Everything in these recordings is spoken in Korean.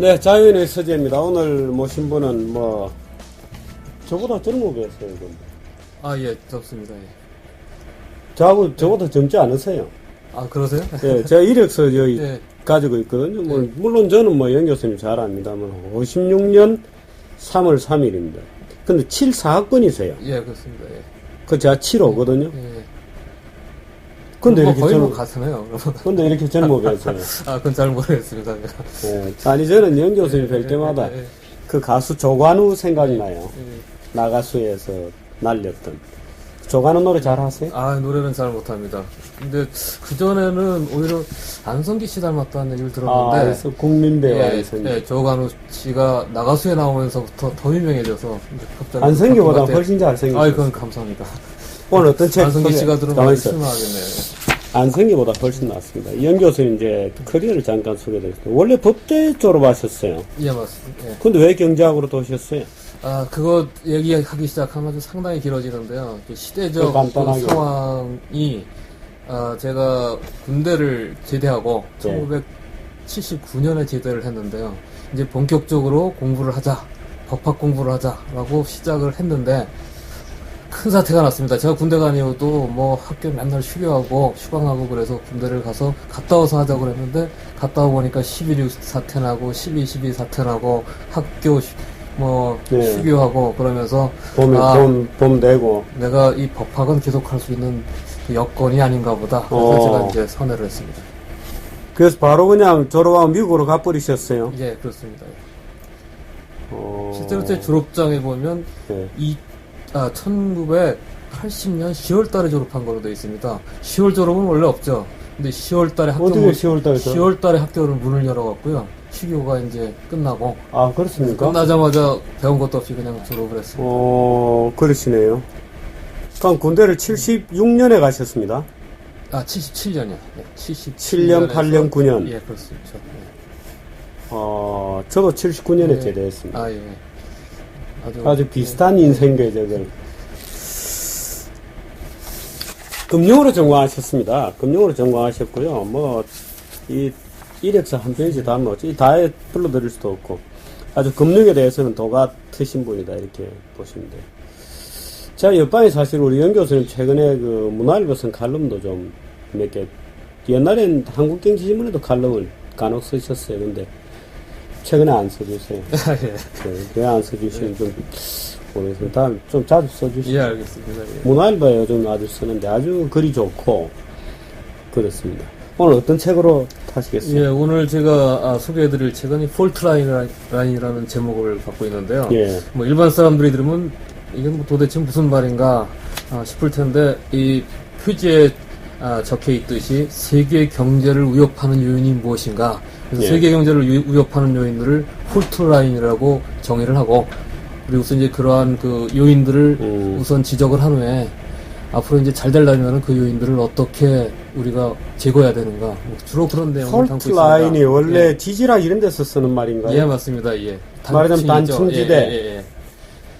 네, 자연의 서재입니다. 오늘 모신 분은 뭐 저보다 젊어 보였어요. 근데. 아, 예, 좋습니다. 예. 저보다 젊지 않으세요? 아, 그러세요? 예, 제가 이력서 여기 예. 가지고 있거든요. 뭐, 예. 물론 저는 뭐 연 교수님 잘 압니다만 56년 3월 3일입니다. 근데 74학번이세요. 예, 그렇습니다. 예. 그 제가 75거든요. 예. 근데 뭐 이렇게 거의 뭐 젊어, 같으네요. 근데 이렇게 젊어 보였어요. 아, 그건 잘 모르겠습니다. 예. 아니, 저는 연 교수님 뵐 때마다 예, 예, 그 가수 조관우 생각나요. 예. 나가수에서 날렸던. 조관우 노래 잘 하세요? 아, 노래는 잘 못합니다. 근데 그전에는 오히려 안성기 씨 닮았다는 얘기를 들었는데. 그래서 국민배우 예, 안성기. 예, 조관우 씨가 나가수에 나오면서부터 더 유명해져서 이제 갑자기 안성기보다 바뀐 것 훨씬 잘생겼어요. 같아요. 아, 그건 감사합니다. 오늘 어떤 책 안성기 씨가 들으면 나와 있어요? 실망하겠네요. 안성기보다 훨씬 낫습니다. 이현 교수님 이제 커리어를 잠깐 소개드렸습니다. 원래 법대 졸업하셨어요. 예, 맞습니다. 예. 근데 왜 경제학으로 도셨어요? 아, 그거 얘기하기 시작하면 아주 상당히 길어지는데요. 시대적 간단하게. 그 상황이, 제가 군대를 제대하고, 네. 1979년에 제대를 했는데요. 이제 본격적으로 공부를 하자, 법학 공부를 하자라고 시작을 했는데, 큰 사태가 났습니다. 제가 군대 다니고도 뭐 학교 맨날 휴교하고 휴강하고 그래서 군대를 가서 갔다 와서 하자고 그랬는데, 갔다 오고 보니까 11.6 사태 나고, 12.12 사태 나고, 학교 네. 휴교하고 그러면서 돈 내고. 내가 이 법학은 계속할 수 있는 그 여건이 아닌가 보다. 그래서 제가 이제 선회를 했습니다. 그래서 바로 그냥 졸업하고 미국으로 가버리셨어요. 예, 그렇습니다. 실제로 제 졸업장에 보면 네. 1980년 10월 달에 졸업한 걸로 되어 있습니다. 10월 졸업은 원래 없죠. 근데 10월 달에 어떻게 10월 달에 10월 달에 학교를 문을 열어갖고요. 휴교가 이제 끝나고. 아, 그렇습니까? 끝나자마자 배운 것도 없이 그냥 졸업을 했습니다. 그러시네요. 그럼 군대를 76년에 가셨습니다. 77년이요. 예, 7년, 8년, 9년. 예, 그렇습니다. 저도 79년에 예. 제대했습니다. 아, 예. 아주 비슷한 인생 궤적을. 금융으로 전공하셨습니다. 금융으로 전공하셨고요. 뭐, 이 이력서 한 페이지 다 다 불러드릴 수도 없고, 아주 금융에 대해서는 도가 트신 분이다, 이렇게 보시면 돼요. 제가 옆방에 사실 우리 연 교수님 최근에 그 문화일보 쓴 칼럼도 좀 몇 개, 옛날엔 한국경제신문에도 칼럼을 간혹 쓰셨어요. 근데 최근에 안 써주세요. 예. 왜 안 써주시는 좀 모르겠습니다. 다음 좀 자주 써주시죠. 예, 알겠습니다. 예. 문화일보에 요즘 아주 쓰는데 아주 글이 좋고 그렇습니다. 오늘 어떤 책으로 하시겠어요? 예, 오늘 제가 소개해드릴 책은 폴트라인이라는 제목을 갖고 있는데요. 예. 뭐 일반 사람들이 들으면 이게 뭐 도대체 무슨 말인가 싶을 텐데, 이 표지에 적혀 있듯이 세계 경제를 위협하는 요인이 무엇인가. 그래서 예. 세계 경제를 위협하는 요인들을 폴트라인이라고 정의를 하고, 그리고서 이제 그러한 그 요인들을 우선 지적을 한 후에 앞으로 이제 잘 되려면 그 요인들을 어떻게 우리가 제거해야 되는가. 뭐 주로 그런 내용을 담고 있습니다. 폴트라인이 원래 예. 지질학 이런 데서 쓰는 말인가요? 예, 맞습니다. 예. 말하자면 단층지대. 예.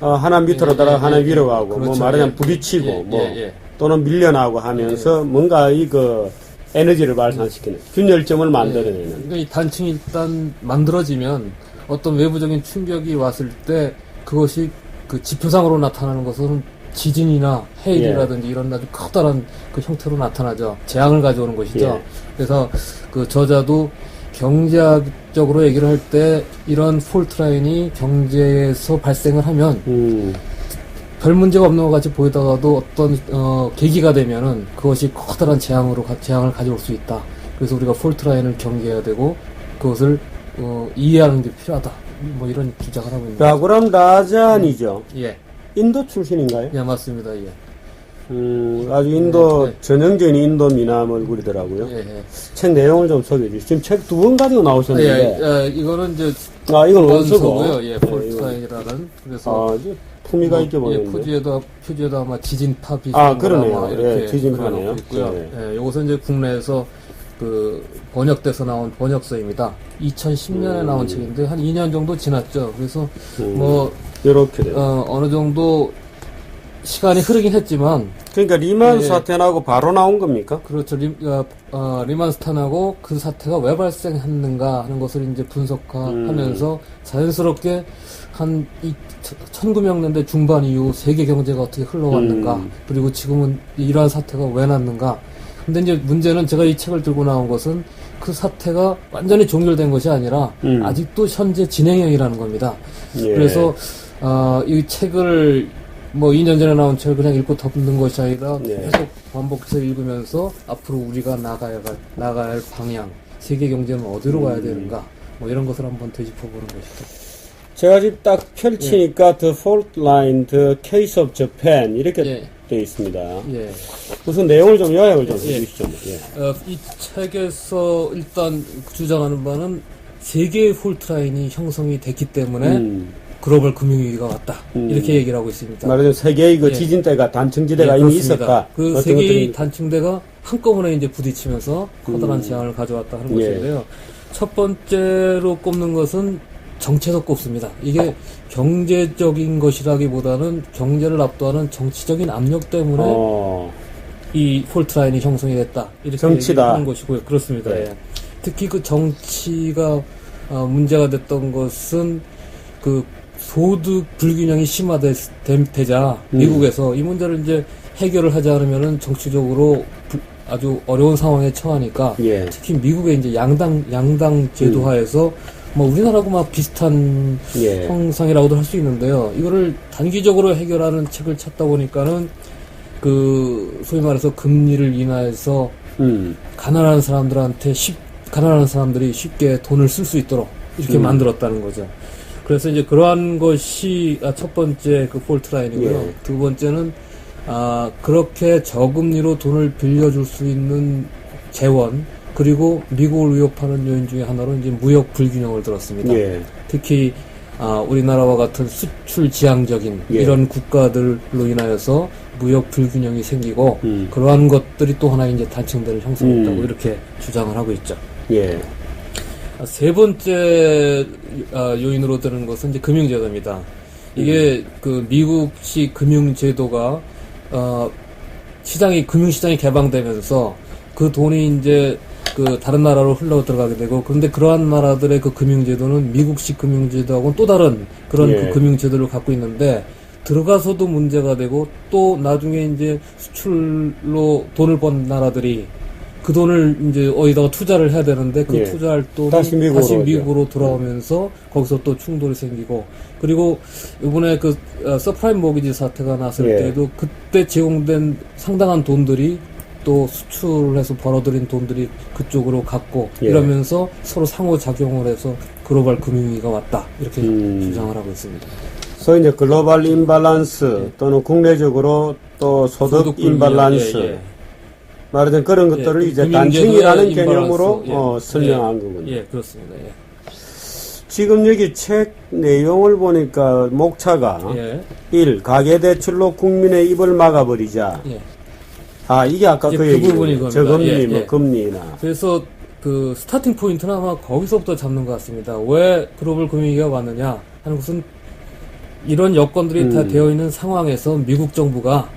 하나 밑으로 들어가 하나 위로 가고, 그렇죠. 뭐 말하자면 예. 부딪히고, 예. 뭐, 예. 또는 밀려나고 하면서 뭔가 에너지를 발산시키는, 균열점을 만들어내는. 그러니까 이 단층이 일단 만들어지면 어떤 외부적인 충격이 왔을 때 그것이 그 지표상으로 나타나는 것은 지진이나 해일이라든지 이런 아주 커다란 그 형태로 나타나죠. 재앙을 가져오는 것이죠. 예. 그래서 그 저자도 경제학적으로 얘기를 할 때 이런 폴트라인이 경제에서 발생을 하면 별 문제가 없는 것 같이 보이다가도 어떤 계기가 되면은 그것이 커다란 재앙을 가져올 수 있다. 그래서 우리가 폴트라인을 경계해야 되고 그것을 이해하는 게 필요하다. 뭐 이런 주장을 하고 있는 거죠. 라구람 라잔이죠. 예. 인도 출신인가요? 예, 맞습니다. 예. 아주 인도, 네. 전형적인 인도 미남 얼굴이더라고요. 예. 책 내용을 좀 소개해 주시죠. 지금 책 두 번 가지고 나오셨는데. 이거는 이제 이건 원서고. 원서고요. 예, 폴트라인이라는. 그래서 이제 품위가 있게 보이는데. 표지에도 아마 지진파 그러네요. 이렇게 예, 지진파네요. 그려놓고 있고요. 예. 예, 요것은 이제 국내에서 그 번역돼서 나온 번역서입니다. 2010년에 나온 책인데 한 2년 정도 지났죠. 그래서 뭐 요렇게 돼요. 어느 정도 시간이 흐르긴 했지만 그러니까 리만 예. 사태 나고 바로 나온 겁니까? 그렇죠. 리만스탄하고 그 사태가 왜 발생했는가 하는 것을 이제 분석하면서 자연스럽게 한 1900년대 중반 이후 세계 경제가 어떻게 흘러왔는가, 그리고 지금은 이러한 사태가 왜 났는가. 근데 이제 문제는 제가 이 책을 들고 나온 것은 그 사태가 완전히 종결된 것이 아니라 아직도 현재 진행형이라는 겁니다. 예. 그래서 이 책을 뭐 2년 전에 나온 책을 그냥 읽고 덮는 것이 아니라 예. 계속 반복해서 읽으면서 앞으로 우리가 나가야 할 방향, 세계 경제는 어디로 가야 되는가, 뭐 이런 것을 한번 되짚어보는 것이죠. 제가 지금 딱 펼치니까 The Fault Line, The Case of Japan 이렇게 예. 되어 있습니다. 예. 우선 내용을 좀 요약을 좀 예. 해주시죠. 예. 이 책에서 일단 주장하는 바는 세계의 폴트라인이 형성이 됐기 때문에 글로벌 금융위기가 왔다. 이렇게 얘기를 하고 있습니다. 말하자면 세계의 그 예. 지진대가 단층지대가 예, 이미 그렇습니다. 있었다. 그 어떤 세계의 것들이- 단층대가 한꺼번에 이제 부딪히면서 커다란 재앙을 가져왔다 하는 예. 것인데요. 첫 번째로 꼽는 것은 정체적 꼽습니다. 이게 경제적인 것이라기보다는 경제를 압도하는 정치적인 압력 때문에 이 폴트라인이 형성이 됐다. 이렇게 정치다. 하는 것이고요. 그렇습니다. 네. 예. 특히 그 정치가 문제가 됐던 것은 그 소득 불균형이 심화되자 미국에서 이 문제를 이제 해결을 하지 않으면은 정치적으로 아주 어려운 상황에 처하니까 예. 특히 미국의 이제 양당 제도하에서 뭐 우리나라하고 막 비슷한 예. 형상이라고도 할 수 있는데요. 이거를 단기적으로 해결하는 책을 찾다 보니까는 그 소위 말해서 금리를 인하해서 가난한 사람들이 쉽게 돈을 쓸 수 있도록 이렇게 만들었다는 거죠. 그래서 이제 그러한 것이 첫 번째 그 폴트라인이고요. 예. 두 번째는 그렇게 저금리로 돈을 빌려줄 수 있는 재원, 그리고 미국을 위협하는 요인 중에 하나로 이제 무역 불균형을 들었습니다. 예. 특히 우리나라와 같은 수출 지향적인 예. 이런 국가들로 인하여서 무역 불균형이 생기고 그러한 것들이 또 하나 이제 단층대를 형성했다고 이렇게 주장을 하고 있죠. 예. 세 번째 요인으로 드는 것은 이제 금융제도입니다. 이게 그 미국식 금융제도가 금융시장이 개방되면서 그 돈이 이제 그 다른 나라로 흘러 들어가게 되고, 그런데 그러한 나라들의 그 금융제도는 미국식 금융제도하고는 또 다른 그런 예. 그 금융제도를 갖고 있는데, 들어가서도 문제가 되고 또 나중에 이제 수출로 돈을 번 나라들이 그 돈을 이제 어디다가 투자를 해야 되는데 그 예. 투자할 돈이 다시 미국으로 돌아오면서 거기서 또 충돌이 생기고, 그리고 이번에 그 서프라임 모기지 사태가 났을 예. 때도 그때 제공된 상당한 돈들이 또 수출해서 벌어들인 돈들이 그쪽으로 갔고, 예. 이러면서 서로 상호작용을 해서 글로벌 금융위기가 왔다, 이렇게 주장을 하고 있습니다. 소위 이제 글로벌 임발란스 또는 국내적으로 또 소득 임발란스, 예. 말하자면 그런 것들을 예, 이제 금융제도의 단층이라는 임발란스, 개념으로 예. 설명한 거군요. 예, 그렇습니다. 예. 지금 여기 책 내용을 보니까 목차가 예. 1. 가계대출로 국민의 입을 막아버리자. 예. 이게 아까 이제 그 그 얘기죠. 부분이 겁니다. 저금리, 예, 뭐 예. 금리나. 그래서 그 스타팅 포인트는 아마 거기서부터 잡는 것 같습니다. 왜 글로벌 금융위기가 왔느냐 하는 것은 이런 여건들이 다 되어 있는 상황에서 미국 정부가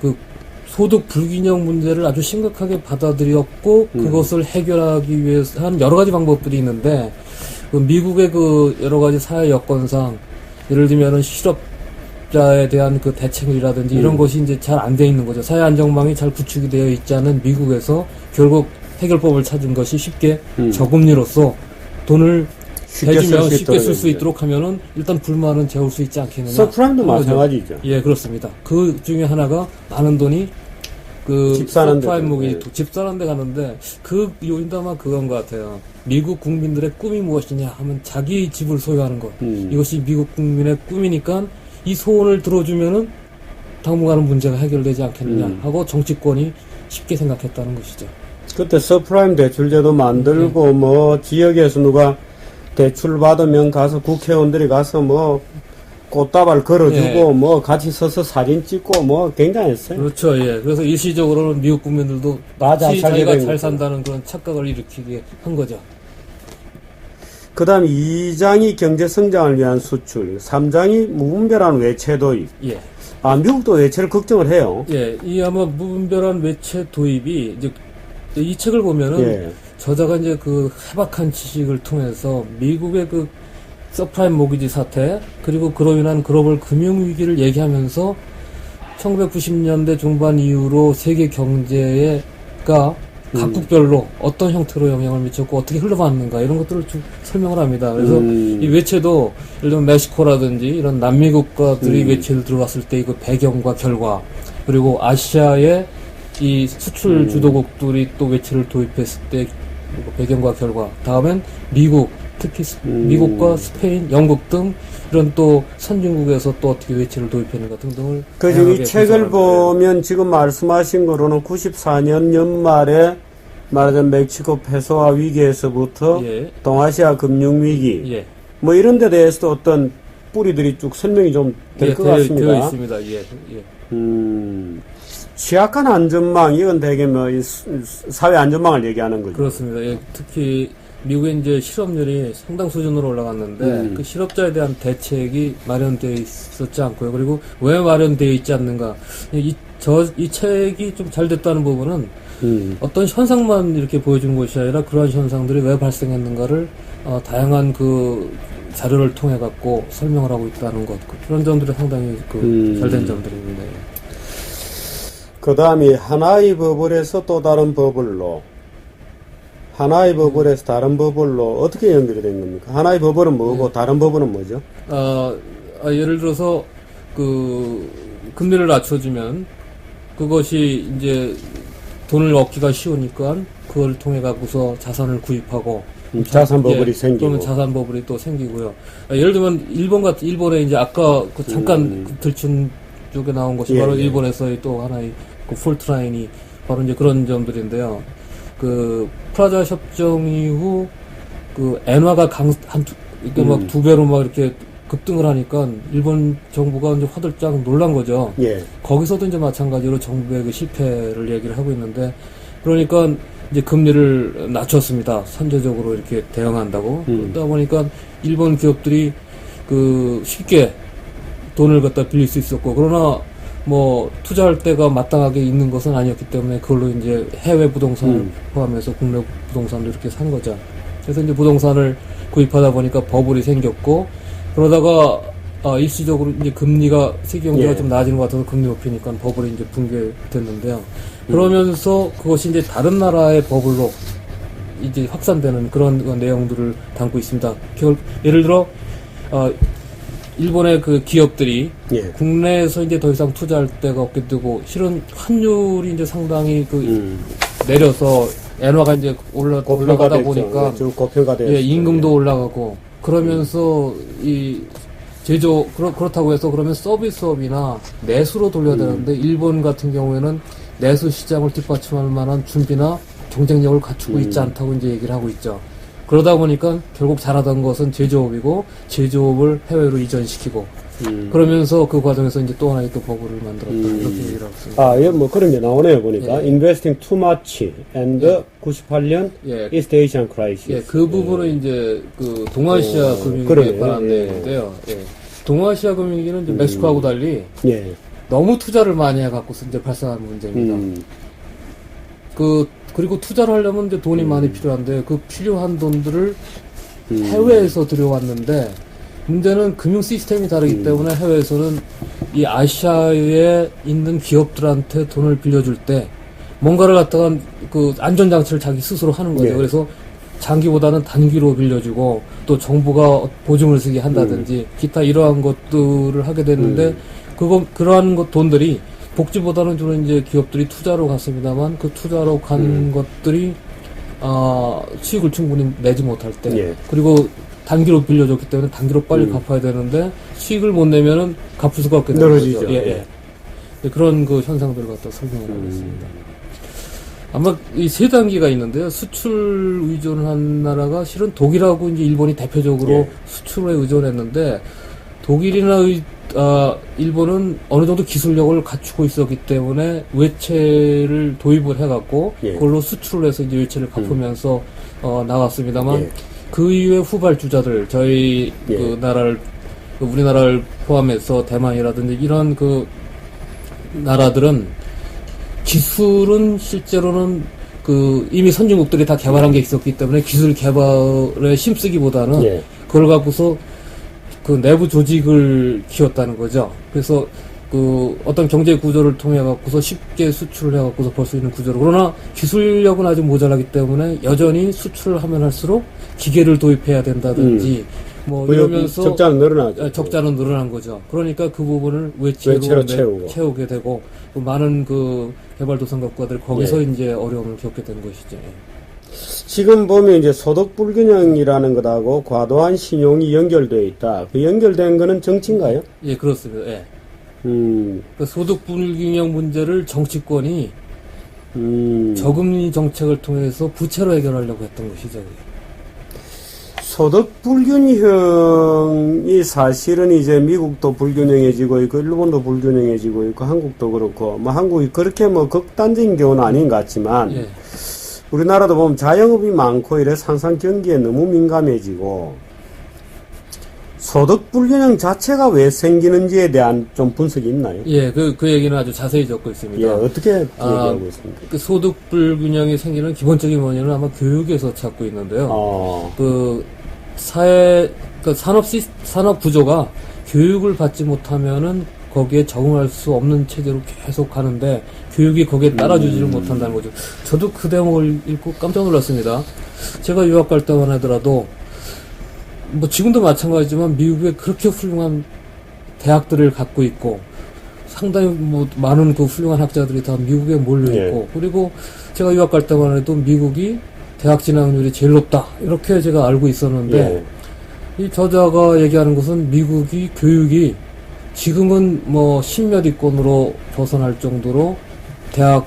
그 소득 불균형 문제를 아주 심각하게 받아들였고 그것을 해결하기 위해서 한 여러 가지 방법들이 있는데, 그 미국의 그 여러 가지 사회 여건상 예를 들면은 실업자에 대한 그 대책이라든지 이런 것이 이제 잘 안 돼 있는 거죠. 사회 안정망이 잘 구축이 되어 있지 않은 미국에서 결국 해결법을 찾은 것이 쉽게 저금리로서 돈을 해주면 쉽게 쓸 수 있도록 하면은 일단 불만은 재울 수 있지 않겠느냐. 서프라임도 마찬가지죠. 예, 그렇습니다. 그 중에 하나가 많은 돈이 그 집 사는 서프라임 데죠. 모기지 예. 집 사는 데 가는데, 그 요인도 아마 그건 것 같아요. 미국 국민들의 꿈이 무엇이냐 하면 자기 집을 소유하는 것. 이것이 미국 국민의 꿈이니까 이 소원을 들어주면은 당분간은 문제가 해결되지 않겠느냐 하고 정치권이 쉽게 생각했다는 것이죠. 그때 서프라임 대출제도 만들고 뭐 지역에서 누가 대출 받으면 가서 국회의원들이 가서 뭐 꽃다발 걸어주고 뭐 같이 서서 사진 찍고 뭐 굉장했어요. 그렇죠. 예. 그래서 일시적으로는 미국 국민들도 맞아, 마치 잘 자기가 되는 잘 거죠. 산다는 그런 착각을 일으키게 한 거죠. 그 다음 2장이 경제성장을 위한 수출, 3장이 무분별한 외채 도입, 예. 아, 미국도 외채를 걱정을 해요. 예, 이 아마 무분별한 외채 도입이 이제 이 책을 보면은 예. 저자가 이제 그 해박한 지식을 통해서 미국의 그 서프라임 모기지 사태 그리고 그로 인한 글로벌 금융 위기를 얘기하면서 1990년대 중반 이후로 세계 경제가 각국별로 어떤 형태로 영향을 미쳤고 어떻게 흘러갔는가 이런 것들을 쭉 설명을 합니다. 그래서 이 외채도 예를 들면 멕시코라든지 이런 남미 국가들이 외채를 들어갔을 때 그 배경과 결과 그리고 아시아의 이 수출 주도국들이 또 외채를 도입했을 때 배경과 결과 다음엔 미국 특히 미국과 스페인, 영국 등 이런 또 선진국에서 또 어떻게 외채를 도입했는가 등등을 그래서 이 책을 보면 지금 말씀하신 거로는 94년 연말에 말하자면 멕시코 페소화 위기에서부터 예. 동아시아 금융위기 예. 뭐 이런 데 대해서도 어떤 뿌리들이 쭉 설명이 좀 될 것 같습니다. 되어 있습니다. 예. 예. 취약한 안전망 이건 대개 뭐 이 사회 안전망을 얘기하는 거죠. 그렇습니다. 예. 특히 미국의 이제 실업률이 상당 수준으로 올라갔는데 그 실업자에 대한 대책이 마련되어 있었지 않고요. 그리고 왜 마련되어 있지 않는가? 이 책이 좀 잘 됐다는 부분은 어떤 현상만 이렇게 보여준 것이 아니라 그러한 현상들이 왜 발생했는가를 다양한 그 자료를 통해 갖고 설명을 하고 있다는 것 그런 점들이 상당히 잘된 점들입니다. 그 다음에 하나의 버블에서 또 다른 버블로 하나의 버블에서 다른 버블로 어떻게 연결이 된 겁니까? 하나의 버블은 뭐고 다른 버블은 뭐죠? 예를 들어서 그 금리를 낮춰주면 그것이 이제 돈을 얻기가 쉬우니까 그걸 통해 갖고서 자산을 구입하고 자산 버블이 생기고 그러면 자산 버블이 또 생기고요. 예를 들면 일본에 이제 아까 그 잠깐 그 들춘 쪽에 나온 것이 바로 일본에서의 또 하나의 그 폴트 라인이 바로 이제 그런 점들인데요. 그 프라자 협정 이후 그 엔화가 이렇게 막 두 배로 막 이렇게 급등을 하니까 일본 정부가 이제 화들짝 놀란 거죠. 예. 거기서도 이제 마찬가지로 정부의 그 실패를 얘기를 하고 있는데 그러니까 이제 금리를 낮췄습니다. 선제적으로 이렇게 대응한다고. 그러다 보니까 일본 기업들이 그 쉽게 돈을 갖다 빌릴 수 있었고 그러나 뭐 투자할 때가 마땅하게 있는 것은 아니었기 때문에 그걸로 이제 해외 부동산을 포함해서 국내 부동산도 이렇게 산 거죠. 그래서 이제 부동산을 구입하다 보니까 버블이 생겼고 그러다가 일시적으로 이제 금리가 세계 경제가 좀 나아지는 것 같아서 금리 높이니까 버블이 이제 붕괴됐는데요. 그러면서 그것이 이제 다른 나라의 버블로 이제 확산되는 그런 내용들을 담고 있습니다. 예를 들어 일본의 그 기업들이 국내에서 이제 더 이상 투자할 데가 없게 되고 실은 환율이 이제 상당히 내려서 엔화가 이제 올라가다 보니까 좀 고평가돼. 예, 임금도 올라가고 그러면서 이 그렇다고 해서 그러면 서비스업이나 내수로 돌려야 되는데 일본 같은 경우에는 내수 시장을 뒷받침할 만한 준비나 경쟁력을 갖추고 있지 않다고 이제 얘기를 하고 있죠. 그러다 보니까 결국 잘하던 것은 제조업이고 제조업을 해외로 이전시키고 그러면서 그 과정에서 이제 또 하나의 또 버블을 만들었다 이렇게 얘기를 하고 있습니다. 예, 뭐 그런 게 나오네요 보니까 Investing too much and 98년 East Asian Crisis. 예, 그 부분은 이제 그 동아시아 금융위기에 관한 내용인데요. 예. 동아시아 금융위기는 이제 멕시코하고 달리 너무 투자를 많이 해갖고서 이제 발생한 문제입니다. 그리고 투자를 하려면 이제 돈이 많이 필요한데 그 필요한 돈들을 해외에서 들여왔는데 문제는 금융 시스템이 다르기 때문에 해외에서는 이 아시아에 있는 기업들한테 돈을 빌려줄 때 뭔가를 갖다가 그 안전장치를 자기 스스로 하는 거죠. 그래서 장기보다는 단기로 빌려주고 또 정부가 보증을 쓰게 한다든지 기타 이러한 것들을 하게 됐는데 그러한 돈들이 복지보다는 주로 이제 기업들이 투자로 갔습니다만 그 투자로 간 것들이 수익을 충분히 내지 못할 때 그리고 단기로 빌려줬기 때문에 단기로 빨리 갚아야 되는데 수익을 못 내면은 갚을 수가 없게 되는 거죠. 그런 그 현상들을 갖다 설명을 하겠습니다. 아마 이 세 단계가 있는데요. 수출 의존한 나라가 실은 독일하고 이제 일본이 대표적으로 수출에 의존했는데 독일이나 일본은 어느 정도 기술력을 갖추고 있었기 때문에 외채를 도입을 해갖고 그걸로 수출을 해서 이제 외채를 갚으면서 나갔습니다만 그 이후에 후발주자들 저희 그 나라를 우리나라를 포함해서 대만이라든지 이런 그 나라들은 기술은 실제로는 그 이미 선진국들이 다 개발한 게 있었기 때문에 기술 개발에 힘쓰기보다는 예. 그걸 갖고서 그 내부 조직을 키웠다는 거죠. 그래서 그 어떤 경제 구조를 통해 갖고서 쉽게 수출을 해 갖고서 벌 수 있는 구조로. 그러나 기술력은 아직 모자라기 때문에 여전히 수출을 하면 할수록 기계를 도입해야 된다든지 뭐 이러면서 적자는 늘어나죠. 적자는 늘어난 거죠. 그러니까 그 부분을 외채로 채우게 되고 그 많은 그 개발도상 국가들 거기서 예. 이제 어려움을 겪게 된 것이죠. 지금 보면 이제 소득 불균형이라는 것하고 과도한 신용이 연결되어 있다. 그 연결된 거는 정치인가요? 예, 그렇습니다. 예. 그 소득 불균형 문제를 정치권이 저금리 정책을 통해서 부채로 해결하려고 했던 것이죠. 소득 불균형이 사실은 이제 미국도 불균형해지고 있고 일본도 불균형해지고 있고 한국도 그렇고 뭐 한국이 그렇게 뭐 극단적인 경우는 아닌 것 같지만 예. 우리나라도 보면 자영업이 많고 이래 상상 경기에 너무 민감해지고 소득 불균형 자체가 왜 생기는지에 대한 좀 분석이 있나요? 예, 그 얘기는 아주 자세히 적고 있습니다. 예, 어떻게 얘기하고 있습니까? 그 소득 불균형이 생기는 기본적인 원인은 아마 교육에서 찾고 있는데요. 그 산업 구조가 교육을 받지 못하면은 거기에 적응할 수 없는 체제로 계속 가는데 교육이 거기에 따라주지를 못한다는 거죠. 저도 그 대목을 읽고 깜짝 놀랐습니다. 제가 유학 갈 때만 하더라도 뭐 지금도 마찬가지지만 미국에 그렇게 훌륭한 대학들을 갖고 있고 상당히 뭐 많은 그 훌륭한 학자들이 다 미국에 몰려 있고 그리고 제가 유학 갈 때만 해도 미국이 대학 진학률이 제일 높다 이렇게 제가 알고 있었는데 이 저자가 얘기하는 것은 미국이 교육이 지금은 뭐 10몇 위권으로 벗어날 정도로 대학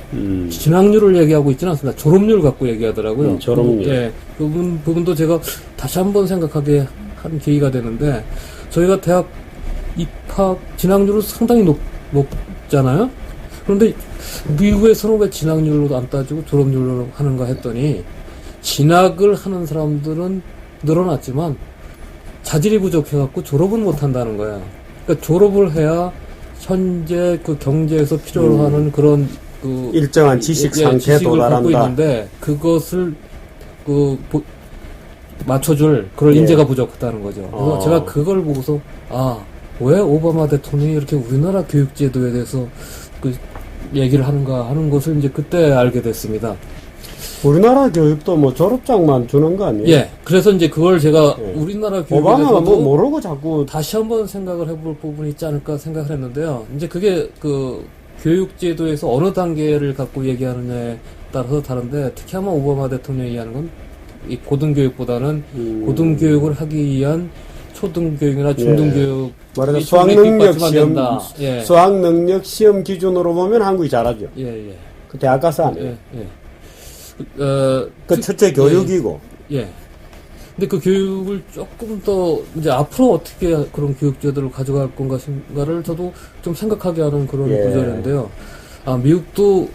진학률을 얘기하고 있지는 않습니다. 졸업률 갖고 얘기하더라고요. 졸업률. 예, 그 부분도 제가 다시 한번 생각하게 한 계기가 되는데 저희가 대학 입학 진학률은 상당히 높잖아요. 그런데 미국에서는 왜 진학률로 안 따지고 졸업률로 하는가 했더니 진학을 하는 사람들은 늘어났지만 자질이 부족해갖고 졸업은 못한다는 거예요. 그러니까 졸업을 해야 현재 그 경제에서 필요로 하는 그런 그 일정한 지식 상태에 지식을 도달한다. 갖고 있는데 그것을 맞춰줄 그런 인재가 부족하다는 거죠. 그래서 제가 그걸 보고서 왜 오바마 대통령이 이렇게 우리나라 교육제도에 대해서 그 얘기를 하는가 하는 것을 이제 그때 알게 됐습니다. 우리나라 교육도 뭐 졸업장만 주는 거 아니에요? 예. 그래서 이제 그걸 제가 우리나라 교육에 오바마가 대해서도 뭐 모르고 자꾸 다시 한번 생각을 해볼 부분이 있지 않을까 생각을 했는데요. 이제 그게 그 교육제도에서 어느 단계를 갖고 얘기하느냐에 따라서 다른데 특히 아마 오바마 대통령이 얘기하는 건 이 고등교육보다는 고등교육을 하기 위한 초등교육이나 중등교육 말해서 예. 수학능력 시험 기준으로 보면 한국이 잘하죠. 예. 그 대학 가서 안 해요. 예. 그 첫째 교육이고. 예. 근데 그 교육을 조금 더 이제 앞으로 어떻게 그런 교육제도를 가져갈 건가를 저도 좀 생각하게 하는 그런 구조인데요. 미국도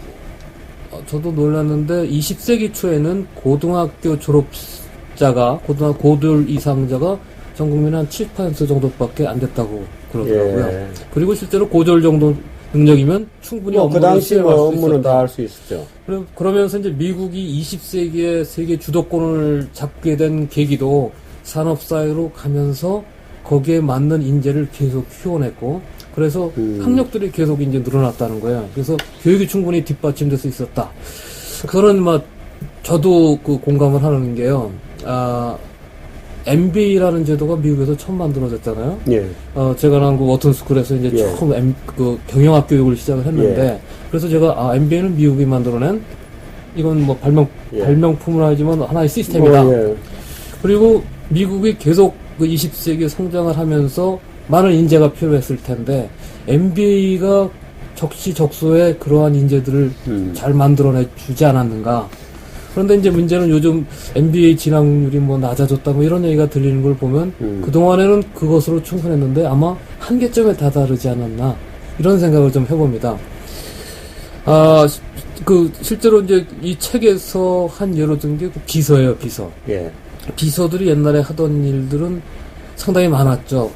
저도 놀랐는데 20세기 초에는 고등학교 졸업자가 고졸 이상자가 전 국민 한 7% 정도밖에 안 됐다고 그러더라고요. 그리고 실제로 고졸 정도 능력이면 충분히 그 당시 업무는 다 할 수 있었죠. 그러면서 이제 미국이 20세기에 세계 주도권을 잡게 된 계기도 산업사회로 가면서 거기에 맞는 인재를 계속 키워냈고, 그래서 학력들이 계속 이제 늘어났다는 거예요. 그래서 교육이 충분히 뒷받침될 수 있었다. 그런 저도 그 공감을 하는 게요. MBA라는 제도가 미국에서 처음 만들어졌잖아요. 예. 제가 나온 그 워튼스쿨에서 이제 처음 경영학 교육을 시작을 했는데, 그래서 제가 MBA는 미국이 만들어낸 이건 뭐 발명품은 아니지만 하나의 시스템이다. 그리고 미국이 계속 그 20세기에 성장을 하면서 많은 인재가 필요했을 텐데 MBA가 적시적소에 그러한 인재들을 잘 만들어내 주지 않았는가. 그런데 이제 문제는 요즘 MBA 진학률이 낮아졌다 이런 얘기가 들리는 걸 보면 그동안에는 그것으로 충분했는데 아마 한계점에 다다르지 않았나 이런 생각을 좀 해봅니다. 실제로 이제 이 책에서 한 예로 든 게 비서예요, 비서. 비서들이 옛날에 하던 일들은 상당히 많았죠.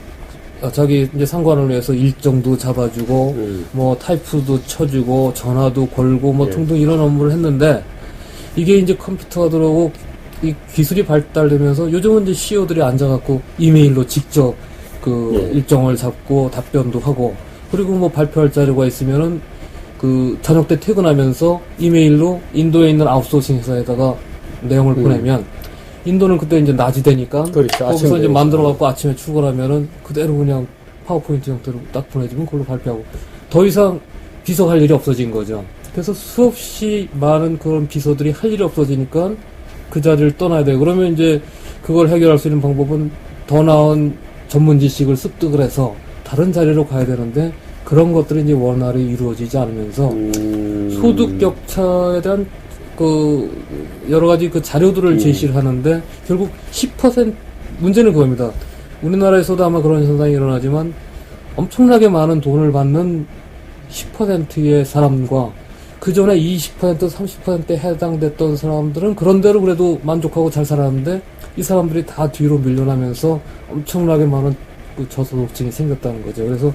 자기 이제 상관을 위해서 일정도 잡아주고, 뭐 타이프도 쳐주고, 전화도 걸고, 뭐 등등 이런 업무를 했는데, 이게 이제 컴퓨터가 들어오고, 이 기술이 발달되면서 요즘은 이제 CEO들이 앉아갖고 이메일로 직접 일정을 잡고 답변도 하고, 그리고 뭐 발표할 자료가 있으면은 저녁 때 퇴근하면서 이메일로 인도에 있는 아웃소싱 회사에다가 내용을 보내면, 인도는 그때 이제 낮이 되니까, 그렇죠. 거기서 이제 만들어갖고 아침에 출근하면은 그대로 그냥 파워포인트 형태로 딱 보내주면 그걸로 발표하고, 더 이상 비서할 일이 없어진 거죠. 그래서 수없이 많은 그런 비서들이 할 일이 없어지니까 그 자리를 떠나야 돼요. 그러면 이제 그걸 해결할 수 있는 방법은 더 나은 전문 지식을 습득을 해서 다른 자리로 가야 되는데, 그런 것들이 이제 원활히 이루어지지 않으면서 소득 격차에 대한 여러 가지 자료들을 제시를 하는데, 결국 10% 문제는 그겁니다. 우리나라에서도 아마 그런 현상이 일어나지만 엄청나게 많은 돈을 받는 10%의 사람과 그 전에 20%, 30%에 해당됐던 사람들은 그런대로 그래도 만족하고 잘 살았는데, 이 사람들이 다 뒤로 밀려나면서 엄청나게 많은 저소득층이 생겼다는 거죠. 그래서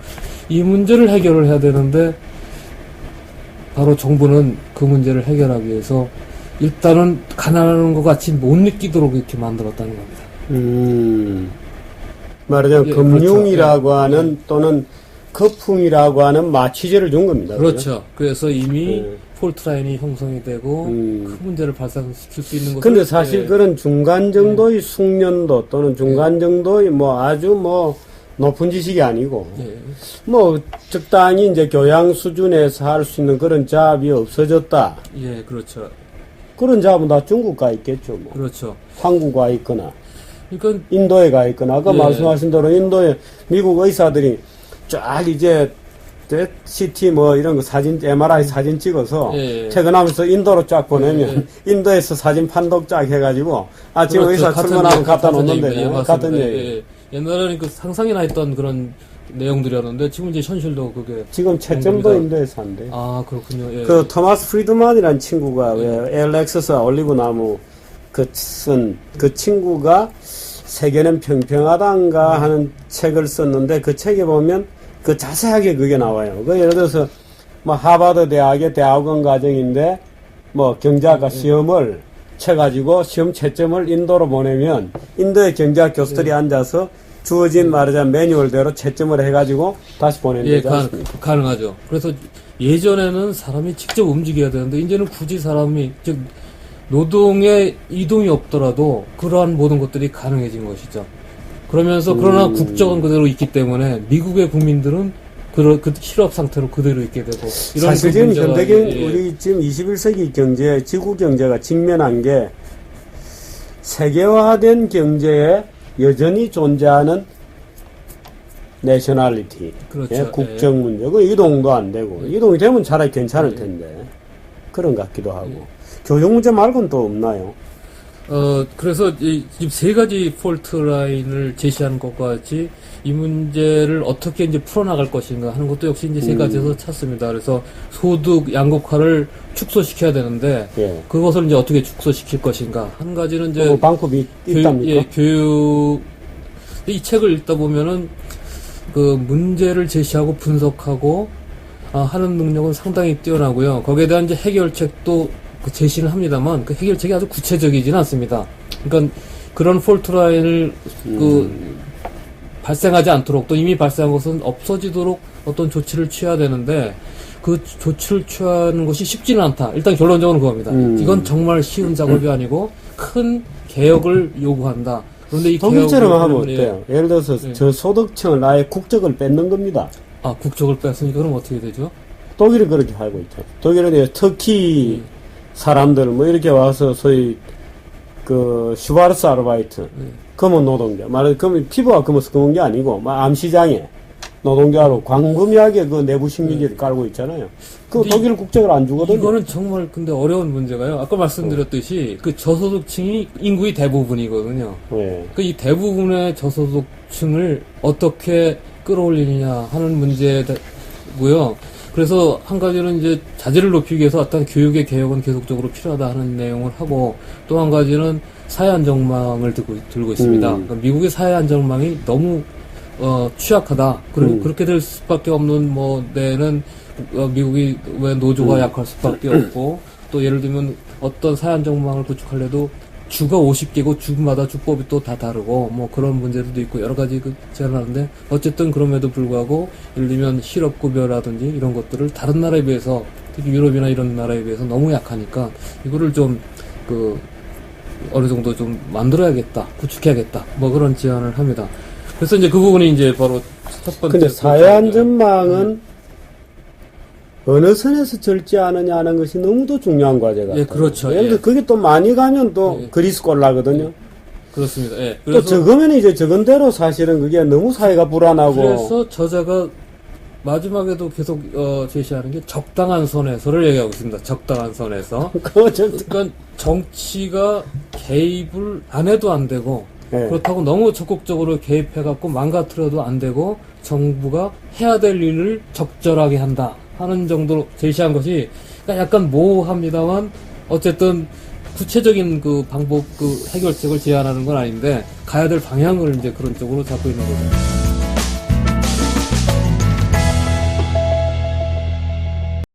이 문제를 해결을 해야 되는데, 바로 정부는 그 문제를 해결하기 위해서 일단은 가난한 것 같이 못 느끼도록 이렇게 만들었다는 겁니다. 말하자면 금융이라고 하는 또는 거품이라고 하는 마취제를 준 겁니다. 그렇죠. 그래서 이미 폴트라인이 형성이 되고 그 문제를 발생시킬 수 있는 것을. 근데 사실 그런 중간 정도의 숙련도 또는 중간 정도의 아주 높은 지식이 아니고, 적당히 이제 교양 수준에서 할 수 있는 그런 잡이 없어졌다. 예, 그렇죠. 그런 잡은 다 중국 가 있겠죠, 그렇죠. 한국 가 있거나, 그러니까, 인도에 가 있거나, 아까 말씀하신 대로 인도에 미국 의사들이 쫙 이제, CT 이런 거 MRI 사진 찍어서, 퇴근하면서 인도로 쫙 보내면, 인도에서 사진 판독 쫙 해가지고, 아침 그렇죠. 의사 출근하면 갖다 놓는데, 같은 얘기. 옛날에는 상상이나 했던 그런 내용들이었는데, 지금 이제 현실도 그게. 지금 채점도 인도에서 한대. 아, 그렇군요. 그 토마스 프리드만이라는 친구가 왜 엑서스 올리브 나무 쓴 그 친구가 세계는 평평하단가 하는 책을 썼는데, 그 책에 보면 자세하게 그게 나와요. 예를 들어서 하버드 대학의 대학원 과정인데 경제학과 시험을 쳐가지고 시험 채점을 인도로 보내면 인도의 경제학 교수들이 앉아서 주어진 말하자면 매뉴얼대로 채점을 해가지고 다시 보내는 예, 거지 않습니까? 가능하죠. 그래서 예전에는 사람이 직접 움직여야 되는데, 이제는 굳이 사람이, 즉 노동의 이동이 없더라도 그러한 모든 것들이 가능해진 것이죠. 그러면서 그러나 국적은 그대로 있기 때문에 미국의 국민들은 그 실업 상태로 그대로 있게 되고, 이런 사실 지금 현대경 우리 지금 21세기 경제, 지구 경제가 직면한 게 세계화된 경제에 여전히 존재하는 내셔널리티, 그렇죠. 국적 문제, 이동도 안 되고, 이동이 되면 차라리 괜찮을 텐데 그런 것 같기도 하고. 교육 문제 말고는 또 없나요? 그래서 지금 세 가지 폴트 라인을 제시하는 것과 같이 이 문제를 어떻게 이제 풀어나갈 것인가 하는 것도 역시 이제 세 가지에서 찾습니다. 그래서 소득 양극화를 축소시켜야 되는데, 그것을 이제 어떻게 축소시킬 것인가. 한 가지는 이제 방법이 있답니까? 교육, 이 책을 읽다 보면은 그 문제를 제시하고 분석하고 하는 능력은 상당히 뛰어나고요. 거기에 대한 이제 해결책도 제시는 합니다만, 그 해결책이 아주 구체적이지는 않습니다. 그러니까 그런 폴트 라인을 발생하지 않도록, 또 이미 발생한 것은 없어지도록 어떤 조치를 취해야 되는데, 그 조치를 취하는 것이 쉽지는 않다. 일단 결론적으로 그겁니다. 이건 정말 쉬운 작업이 아니고 큰 개혁을 요구한다. 그런데 이 독일처럼 하면 어때요? 예를 들어서 저소득층을 아예 국적을 뺏는 겁니다. 국적을 뺐으니까 그럼 어떻게 되죠? 독일은 그렇게 알고 있죠. 독일은 터키 사람들 이렇게 와서 소위 슈바르스 아르바이트, 검은 노동자, 그러면 피부가 검은 게 아니고 암시장에 노동자로 광범위하게 내부 식민지를 깔고 있잖아요. 독일 국적을 안 주거든요. 이거는 정말 근데 어려운 문제가요. 아까 말씀드렸듯이 저소득층이 인구의 대부분이거든요. 이 대부분의 저소득층을 어떻게 끌어올리느냐 하는 문제고요. 그래서 한 가지는 이제 자질을 높이기 위해서 어떤 교육의 개혁은 계속적으로 필요하다 하는 내용을 하고, 또 한 가지는 사회 안정망을 들고 있습니다. 그러니까 미국의 사회 안정망이 너무 취약하다. 그리고 그렇게 될 수밖에 없는 뭐 데는 미국이 왜 노조가 약할 수밖에 없고 또 예를 들면 어떤 사회 안정망을 구축하려도 주가 50개고 주마다 주법이 또 다 다르고 뭐 그런 문제들도 있고 여러 가지 제안을 하는데 어쨌든 그럼에도 불구하고 예를 들면 실업급여라든지 이런 것들을 다른 나라에 비해서 특히 유럽이나 이런 나라에 비해서 너무 약하니까 이거를 좀 어느 정도 좀 만들어야겠다, 구축해야겠다, 뭐 그런 제안을 합니다. 그래서 이제 그 부분이 이제 바로 첫 번째. 근데 사회안전망은 어느 선에서 절제하느냐 하는 것이 너무도 중요한 과제 같아요. 예, 그렇죠. 예를 들어 그게 또 많이 가면 또 그리스 꼴나거든요. 그렇습니다. 예. 또 적으면 이제 적은 대로 사실은 그게 너무 사회가 불안하고. 그래서 저자가 마지막에도 계속 제시하는 게 적당한 선에서를 얘기하고 있습니다. 적당한 선에서. 그러니까 정치가 개입을 안 해도 안 되고 네. 그렇다고 너무 적극적으로 개입해갖고 망가뜨려도 안 되고 정부가 해야 될 일을 적절하게 한다 하는 정도로 제시한 것이 그러니까 약간 모호합니다만 어쨌든 구체적인 그 방법 그 해결책을 제안하는 건 아닌데 가야 될 방향을 이제 그런 쪽으로 잡고 있는 거죠.